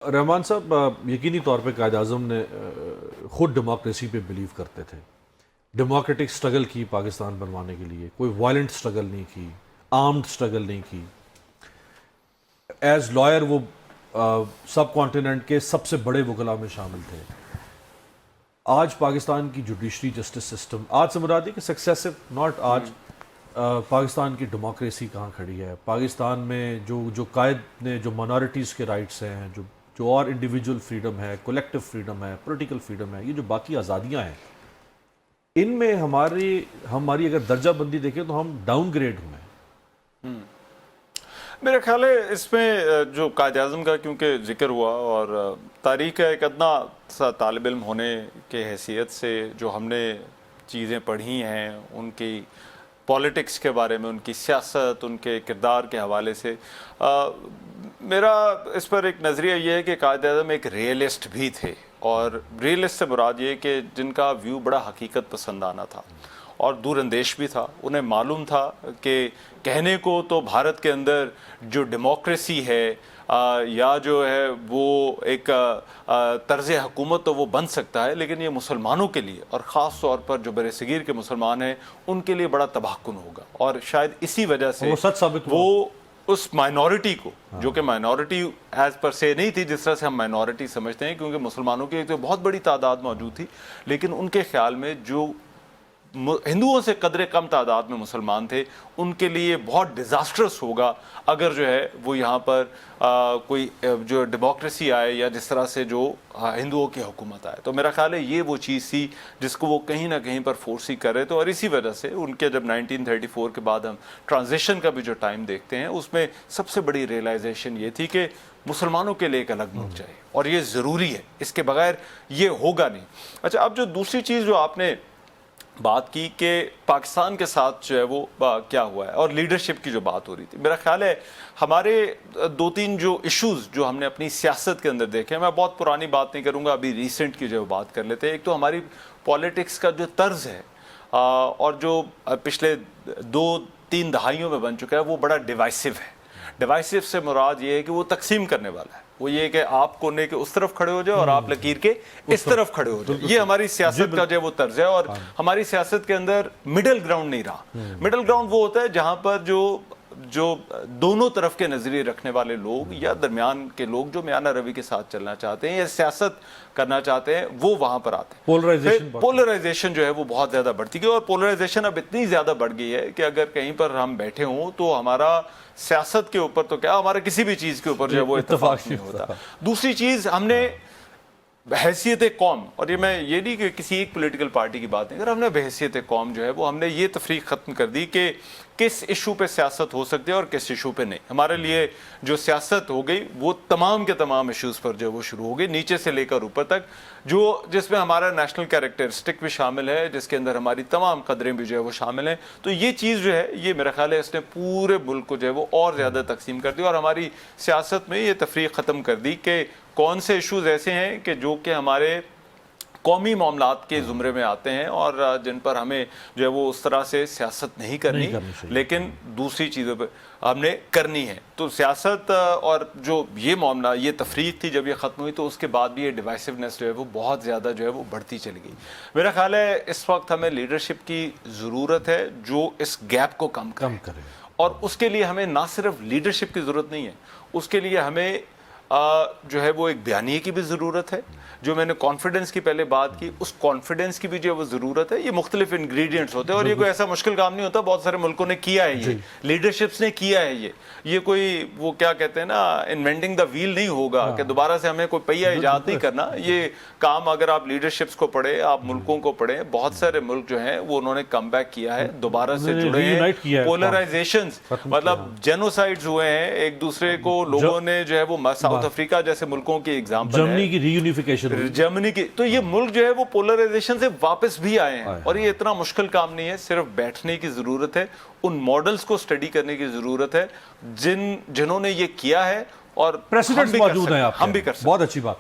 रहमान साहब यकीनी तौर पे कायद आज़म ने ख़ुद डेमोक्रेसी पे बिलीव करते थे। डेमोक्रेटिक स्ट्रगल की पाकिस्तान बनवाने के लिए, कोई वायलेंट स्ट्रगल नहीं की, आर्म्ड स्ट्रगल नहीं की। एज लॉयर वो सब कॉन्टिनेंट के सबसे बड़े वकला में शामिल थे। आज पाकिस्तान की जुडिशरी जस्टिस सिस्टम, आज से मुराद है कि सक्सेसिव, नॉट आज, पाकिस्तान की डेमोक्रेसी कहाँ खड़ी है। पाकिस्तान में जो कायद ने जो माइनॉरिटीज़ के राइट्स हैं, जो और इंडिविजुअल फ्रीडम है, कलेक्टिव फ्रीडम है, पॉलिटिकल फ्रीडम है, ये जो बाकी आज़ादियाँ हैं, इनमें हमारी अगर दर्जा बंदी देखें तो हम डाउन ग्रेड हुए हैं। मेरा ख्याल है इसमें जो कायद-ए-आज़म का क्योंकि जिक्र हुआ और तारीख़ का एक अदना सा तालिब इल्म होने के हैसियत से जो हमने चीज़ें पढ़ी हैं, उनकी पॉलिटिक्स के बारे में, उनकी सियासत, उनके किरदार के हवाले से मेरा इस पर एक नज़रिया ये है कि कायद-ए-आज़म एक रियलिस्ट भी थे। और रियलिस्ट से मुराद ये कि जिनका व्यू बड़ा हकीकत पसंदाना था और दूरअंदेश भी था। उन्हें मालूम था कि कहने को तो भारत के अंदर जो डेमोक्रेसी है या जो है वो एक तर्ज़ हुकूमत तो वो बन सकता है, लेकिन ये मुसलमानों के लिए और ख़ास तौर पर जो बरसगीर के मुसलमान हैं उनके लिए बड़ा तबाहकुन होगा। और शायद इसी वजह से वो सच साबित हुआ। वो उस माइनॉरिटी को, जो कि माइनॉरिटी एज पर से नहीं थी जिस तरह से हम माइनॉरिटी समझते हैं, क्योंकि मुसलमानों की तो बहुत बड़ी तादाद मौजूद थी, लेकिन उनके ख्याल में जो हिंदुओं से कदरे कम तादाद में मुसलमान थे, उनके लिए बहुत डिज़ास्ट्रस होगा अगर जो है वो यहाँ पर कोई जो डेमोक्रेसी आए या जिस तरह से जो हिंदुओं की हुकूमत आए। तो मेरा ख्याल है ये वो चीज़ थी जिसको वो कहीं ना कहीं पर फोर्स ही कर रहे थे। और इसी वजह से उनके जब 1934 के बाद हम ट्रांजिशन का भी जो टाइम देखते हैं, उसमें सबसे बड़ी रियलाइजेशन ये थी कि मुसलमानों के लिए एक अलग मुल्क चाहिए और ये ज़रूरी है, इसके बगैर ये होगा नहीं। अच्छा, अब जो दूसरी चीज़ जो आपने बात की कि पाकिस्तान के साथ जो है वो क्या हुआ है और लीडरशिप की जो बात हो रही थी, मेरा ख्याल है हमारे दो तीन जो इश्यूज़ जो हमने अपनी सियासत के अंदर देखे, मैं बहुत पुरानी बात नहीं करूँगा, अभी रिसेंट की जो बात कर लेते हैं। एक तो हमारी पॉलिटिक्स का जो तर्ज है और जो पिछले 2-3 दहाइयों में बन चुका है, वो बड़ा डिवाइसिव है। डिवाइसिव से मुराद ये है कि वो तकसीम करने वाला है। वो ये कि आप कोने के उस तरफ खड़े हो जाओ और आप लकीर के इस तरफ खड़े हो जाओ। ये हमारी सियासत का जो वो तर्ज है। और हमारी सियासत के अंदर मिडिल ग्राउंड नहीं रहा। मिडिल ग्राउंड वो होता है जहां पर जो दोनों तरफ के नजरिए रखने वाले लोग या दरमियान के लोग जो मियाना रवि के साथ चलना चाहते हैं या सियासत करना चाहते हैं, वो वहां पर आते हैं। पोलराइजेशन जो है वो बहुत ज्यादा बढ़ती गई और पोलराइजेशन अब इतनी ज्यादा बढ़ गई है कि अगर कहीं पर हम बैठे हों तो हमारा सियासत के ऊपर तो क्या, हमारे किसी भी चीज के ऊपर जो है वो इत्तेफाक नहीं होता। दूसरी चीज, हमने बहैसियत कौम, और ये मैं ये नहीं कि किसी एक पॉलिटिकल पार्टी की बात नहीं कर, हमने बहैसियत कौम जो है वो हमने ये तफरीक ख़त्म कर दी कि किस इशू पे सियासत हो सकती है और किस इशू पे नहीं। हमारे लिए जो सियासत हो गई वो तमाम के तमाम इश्यूज़ पर जो वो शुरू हो गई, नीचे से लेकर ऊपर तक, जो जिसमें हमारा नेशनल कैरेक्टरिस्टिक भी शामिल है, जिसके अंदर हमारी तमाम कदरें भी जो है वो शामिल हैं। तो ये चीज़ जो है ये मेरा ख्याल है इसने पूरे मुल्क को जो है वो और ज़्यादा तकसीम कर दी और हमारी सियासत में ये तफरीक ख़त्म कर दी कि कौन से इशूज़ ऐसे हैं कि जो कि हमारे कौमी मामलात के ज़ुमरे में आते हैं और जिन पर हमें जो है वो उस तरह से सियासत नहीं करनी लेकिन दूसरी चीज़ों पर हमने करनी है। तो सियासत और जो ये मामला, ये तफरीक थी, जब ये ख़त्म हुई तो उसके बाद भी ये डिवाइसिवनेस जो है वो बहुत ज़्यादा जो है वो बढ़ती चली गई। मेरा ख्याल है इस वक्त हमें लीडरशिप की ज़रूरत है जो इस गैप को कम करे। और उसके लिए हमें ना सिर्फ लीडरशिप की ज़रूरत नहीं है, उसके लिए हमें जो है वो एक बयानिए की भी ज़रूरत है। जो मैंने कॉन्फिडेंस की पहले बात की, उस कॉन्फिडेंस की भी जो है वो ज़रूरत है। ये मुख्तलिफ इंग्रेडिएंट्स होते हैं और ये कोई ऐसा मुश्किल काम नहीं होता। बहुत सारे मुल्कों ने किया है, ये लीडरशिप्स ने किया है। ये कोई वो क्या कहते हैं ना, इन्वेंटिंग द व्हील नहीं होगा कि दोबारा से हमें कोई पहिया ईजाद नहीं करना। ये काम अगर आप लीडरशिप्स को पढ़े, आप मुल्कों को पढ़े, बहुत सारे मुल्क जो हैं वो उन्होंने कम बैक किया है, दोबारा से जुड़े हैं। पोलराइजेशन मतलब जेनोसाइड्स हुए हैं, एक दूसरे को लोगों ने जो है वो साउथ अफ्रीका जैसे मुल्कों की एग्जाम्पल, जर्मनी की रीयूनिफिकेशन, जर्मनी की, तो ये मुल्क जो है वो पोलराइजेशन से वापस भी आए हैं। और ये इतना मुश्किल काम नहीं है, सिर्फ बैठने की जरूरत है, उन मॉडल्स को स्टडी करने की जरूरत है जिन्होंने ये किया है और प्रेसिडेंट्स मौजूद हैं, हम भी कर सकते हैं। बहुत अच्छी बात।